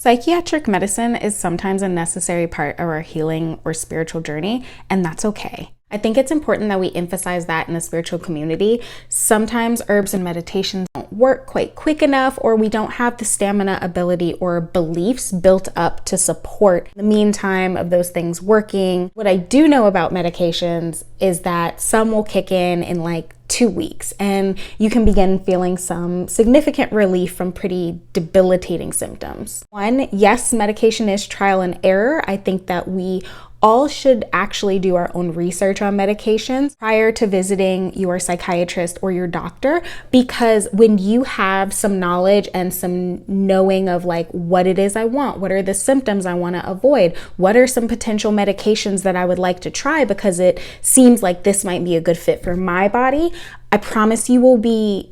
Psychiatric medicine is sometimes a necessary part of our healing or spiritual journey, and that's okay. I think it's important that we emphasize that in the spiritual community. Sometimes herbs and meditations don't work quite quick enough, or we don't have the stamina, ability, or beliefs built up to support the meantime of those things working. What I do know about medications is that some will kick in like 2 weeks, and you can begin feeling some significant relief from pretty debilitating symptoms. One, yes, medication is trial and error. I think that we all should actually do our own research on medications prior to visiting your psychiatrist or your doctor, because when you have some knowledge and some knowing of like what it is I want, what are the symptoms I want to avoid, what are some potential medications that I would like to try because it seems like this might be a good fit for my body, I promise you will be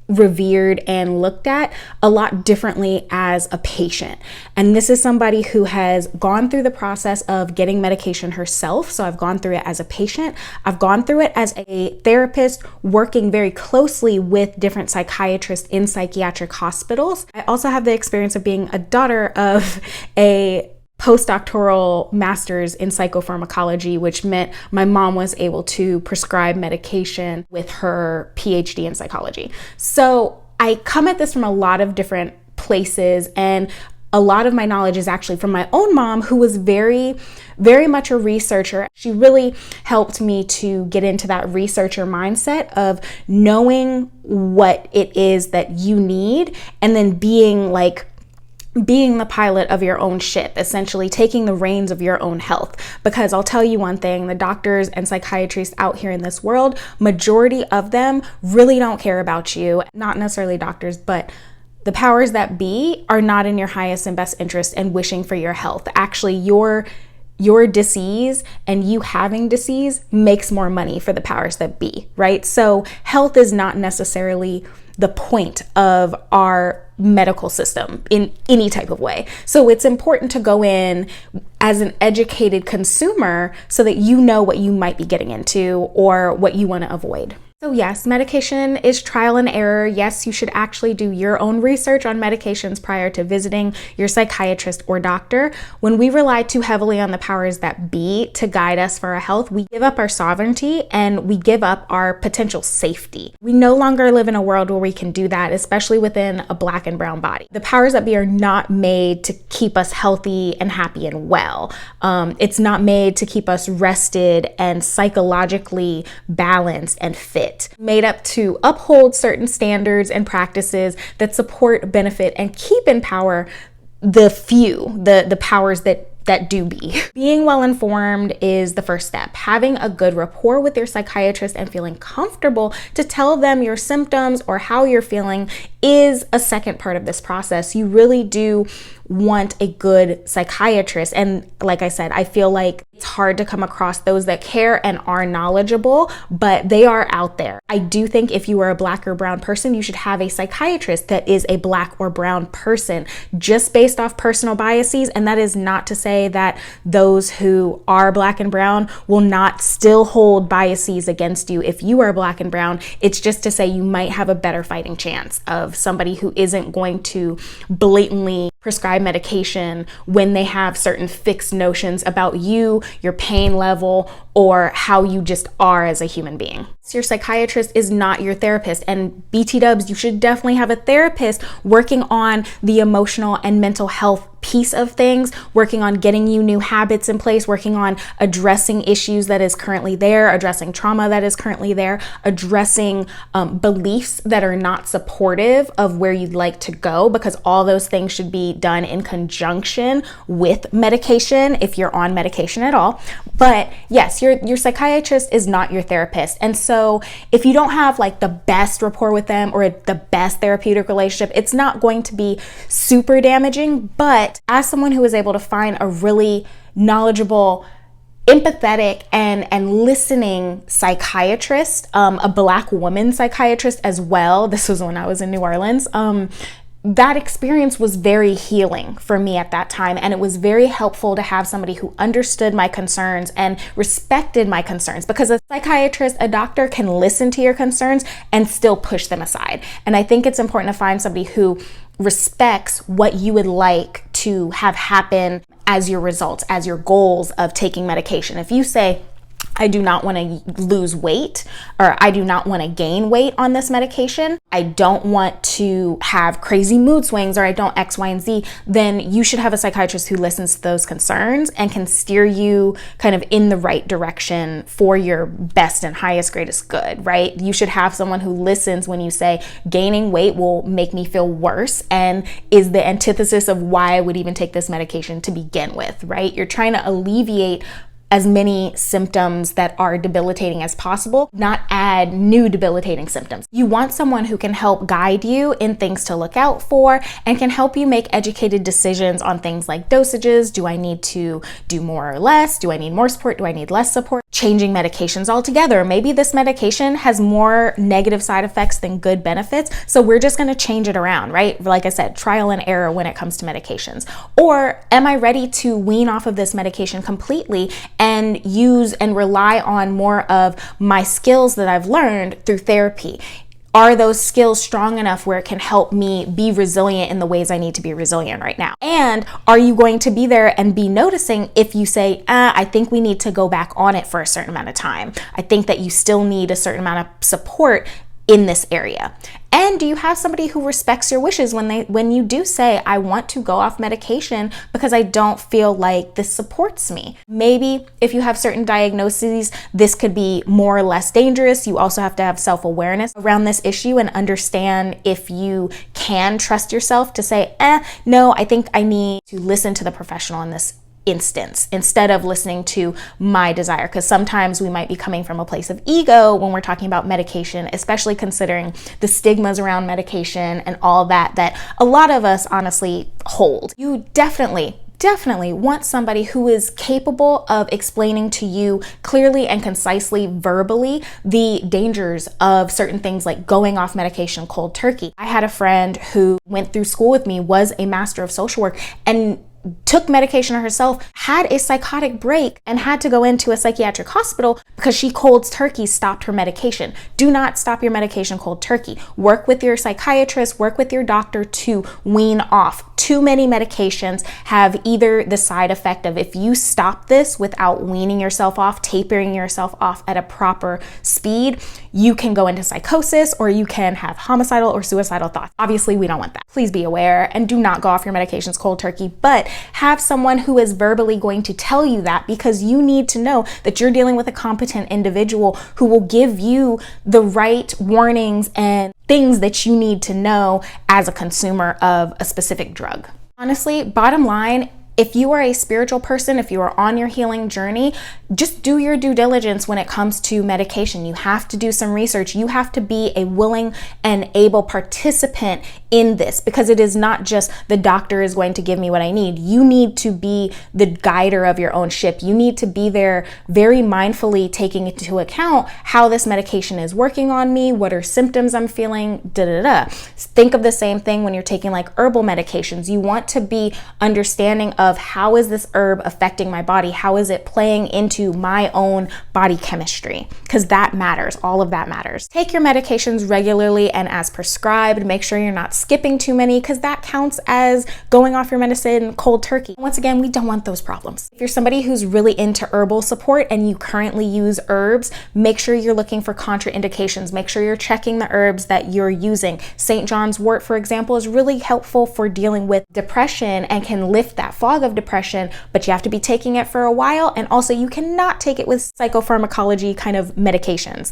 revered and looked at a lot differently as a patient. And this is somebody who has gone through the process of getting medication herself. So I've gone through it as a patient. I've gone through it as a therapist, working very closely with different psychiatrists in psychiatric hospitals. I also have the experience of being a daughter of a postdoctoral master's in psychopharmacology, which meant my mom was able to prescribe medication with her PhD in psychology. So I come at this from a lot of different places, and a lot of my knowledge is actually from my own mom, who was very, very much a researcher. She really helped me to get into that researcher mindset of knowing what it is that you need, and then being the pilot of your own ship, essentially taking the reins of your own health. Because I'll tell you one thing, the doctors and psychiatrists out here in this world, majority of them really don't care about you. Not necessarily doctors, but the powers that be are not in your highest and best interest and wishing for your health. Actually, your disease and you having disease makes more money for the powers that be, right? So health is not necessarily the point of our medical system in any type of way. So it's important to go in as an educated consumer so that you know what you might be getting into or what you want to avoid. So yes, medication is trial and error. Yes, you should actually do your own research on medications prior to visiting your psychiatrist or doctor. When we rely too heavily on the powers that be to guide us for our health, we give up our sovereignty and we give up our potential safety. We no longer live in a world where we can do that, especially within a Black and brown body. The powers that be are not made to keep us healthy and happy and well. It's not made to keep us rested and psychologically balanced and fit. Made up to uphold certain standards and practices that support, benefit, and keep in power the few, the powers that do be. Being well informed is the first step. Having a good rapport with your psychiatrist and feeling comfortable to tell them your symptoms or how you're feeling is a second part of this process. You really do want a good psychiatrist. And like I said, I feel like it's hard to come across those that care and are knowledgeable, but they are out there. I do think if you are a Black or brown person, you should have a psychiatrist that is a Black or brown person, just based off personal biases. And that is not to say that those who are Black and brown will not still hold biases against you if you are Black and brown. It's just to say you might have a better fighting chance of somebody who isn't going to blatantly prescribe medication when they have certain fixed notions about you, your pain level, or how you just are as a human being. So your psychiatrist is not your therapist, and BT dubs, you should definitely have a therapist working on the emotional and mental health piece of things, working on getting you new habits in place, working on addressing issues that is currently there, addressing trauma that is currently there, addressing beliefs that are not supportive of where you'd like to go, because all those things should be done in conjunction with medication if you're on medication at all. But yes, your psychiatrist is not your therapist. And so if you don't have like the best rapport with them or the best therapeutic relationship, it's not going to be super damaging. But as someone who is able to find a really knowledgeable, empathetic and listening psychiatrist, a Black woman psychiatrist as well, this was when I was in New Orleans, that experience was very healing for me at that time. And it was very helpful to have somebody who understood my concerns and respected my concerns, because a psychiatrist, a doctor can listen to your concerns and still push them aside. And I think it's important to find somebody who respects what you would like to have happen as your results, as your goals of taking medication. If you say, I do not want to lose weight, or I do not want to gain weight on this medication, I don't want to have crazy mood swings, or I don't X, Y, and Z, then you should have a psychiatrist who listens to those concerns and can steer you kind of in the right direction for your best and highest, greatest good, right? You should have someone who listens when you say gaining weight will make me feel worse and is the antithesis of why I would even take this medication to begin with, right? You're trying to alleviate as many symptoms that are debilitating as possible, not add new debilitating symptoms. You want someone who can help guide you in things to look out for and can help you make educated decisions on things like dosages. Do I need to do more or less? Do I need more support? Do I need less support? Changing medications altogether. Maybe this medication has more negative side effects than good benefits, so we're just gonna change it around, right? Like I said, trial and error when it comes to medications. Or am I ready to wean off of this medication completely and use and rely on more of my skills that I've learned through therapy? Are those skills strong enough where it can help me be resilient in the ways I need to be resilient right now? And are you going to be there and be noticing if you say, I think we need to go back on it for a certain amount of time. I think that you still need a certain amount of support in this area. And do you have somebody who respects your wishes when you do say, I want to go off medication because I don't feel like this supports me? Maybe if you have certain diagnoses, this could be more or less dangerous. You also have to have self-awareness around this issue and understand if you can trust yourself to say, no, I think I need to listen to the professional in this instance instead of listening to my desire, because sometimes we might be coming from a place of ego when we're talking about medication, especially considering the stigmas around medication and all that a lot of us honestly hold. You definitely want somebody who is capable of explaining to you clearly and concisely, verbally, the dangers of certain things like going off medication cold turkey. I had a friend who went through school with me, was a master of social work, and took medication herself, had a psychotic break, and had to go into a psychiatric hospital because she cold turkey stopped her medication. Do not stop your medication cold turkey. Work with your psychiatrist, work with your doctor to wean off. Too many medications have either the side effect of, if you stop this without weaning yourself off, tapering yourself off at a proper speed, you can go into psychosis or you can have homicidal or suicidal thoughts. Obviously, we don't want that. Please be aware and do not go off your medications cold turkey, but have someone who is verbally going to tell you that, because you need to know that you're dealing with a competent individual who will give you the right warnings and things that you need to know as a consumer of a specific drug. Honestly, bottom line, if you are a spiritual person, if you are on your healing journey, just do your due diligence when it comes to medication. You have to do some research. You have to be a willing and able participant in this, because it is not just the doctor is going to give me what I need. You need to be the guider of your own ship. You need to be there very mindfully taking into account how this medication is working on me, what are symptoms I'm feeling, Think of the same thing when you're taking like herbal medications. You want to be understanding of how is this herb affecting my body? How is it playing into my own body chemistry? Because that matters. All of that matters. Take your medications regularly and as prescribed. Make sure you're not skipping too many, because that counts as going off your medicine cold turkey. Once again, we don't want those problems. If you're somebody who's really into herbal support and you currently use herbs, make sure you're looking for contraindications. Make sure you're checking the herbs that you're using. St. John's wort, for example, is really helpful for dealing with depression and can lift that fog of depression, but you have to be taking it for a while. And also you cannot take it with psychopharmacology kind of medications.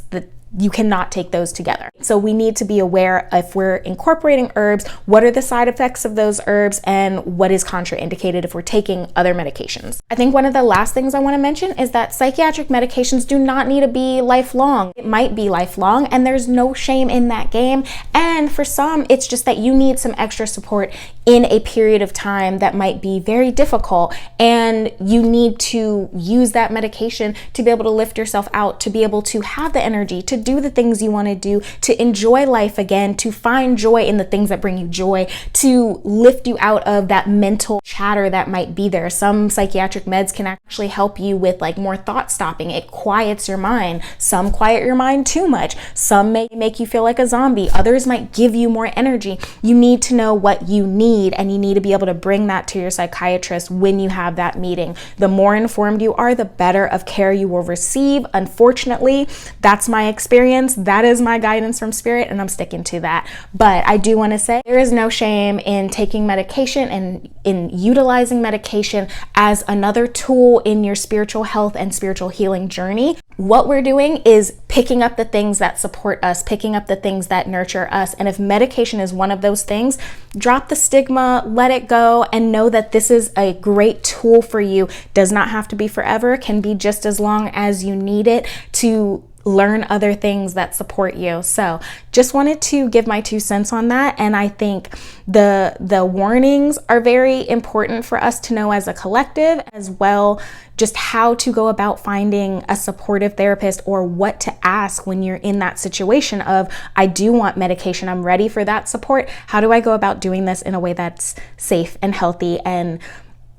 You cannot take those together. So we need to be aware, if we're incorporating herbs, what are the side effects of those herbs and what is contraindicated if we're taking other medications. I think one of the last things I want to mention is that psychiatric medications do not need to be lifelong. It might be lifelong and there's no shame in that game. And for some, it's just that you need some extra support in a period of time that might be very difficult, and you need to use that medication to be able to lift yourself out, to be able to have the energy to do the things you want to do, to enjoy life again, to find joy in the things that bring you joy, to lift you out of that mental chatter that might be there. Some psychiatric meds can actually help you with like more thought stopping. It quiets your mind. Some quiet your mind too much. Some may make you feel like a zombie. Others might give you more energy. You need to know what you need, and you need to be able to bring that to your psychiatrist when you have that meeting. The more informed you are, the better of care you will receive. Unfortunately, that's my experience. That is my guidance from spirit, and I'm sticking to that. But I do want to say there is no shame in taking medication and in utilizing medication as another tool in your spiritual health and spiritual healing journey. What we're doing is picking up the things that support us, picking up the things that nurture us. And if medication is one of those things, drop the stigma, let it go, and know that this is a great tool for you. Does not have to be forever, can be just as long as you need it to learn other things that support you. So just wanted to give my 2 cents on that. And I think the warnings are very important for us to know as a collective, as well just how to go about finding a supportive therapist, or what to ask when you're in that situation of, I do want medication, I'm ready for that support. How do I go about doing this in a way that's safe and healthy, and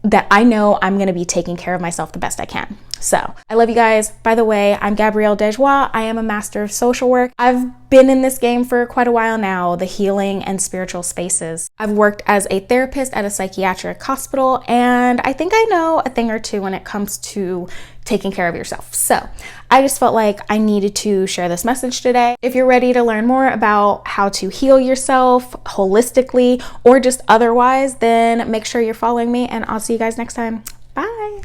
that I know I'm going to be taking care of myself the best I can. So I love you guys. By the way, I'm Gabrielle Dejoie. I am a master of social work. I've been in this game for quite a while now, the healing and spiritual spaces. I've worked as a therapist at a psychiatric hospital, and I think I know a thing or two when it comes to taking care of yourself. So I just felt like I needed to share this message today. If you're ready to learn more about how to heal yourself holistically or just otherwise, then make sure you're following me, and I'll see you guys next time. Bye.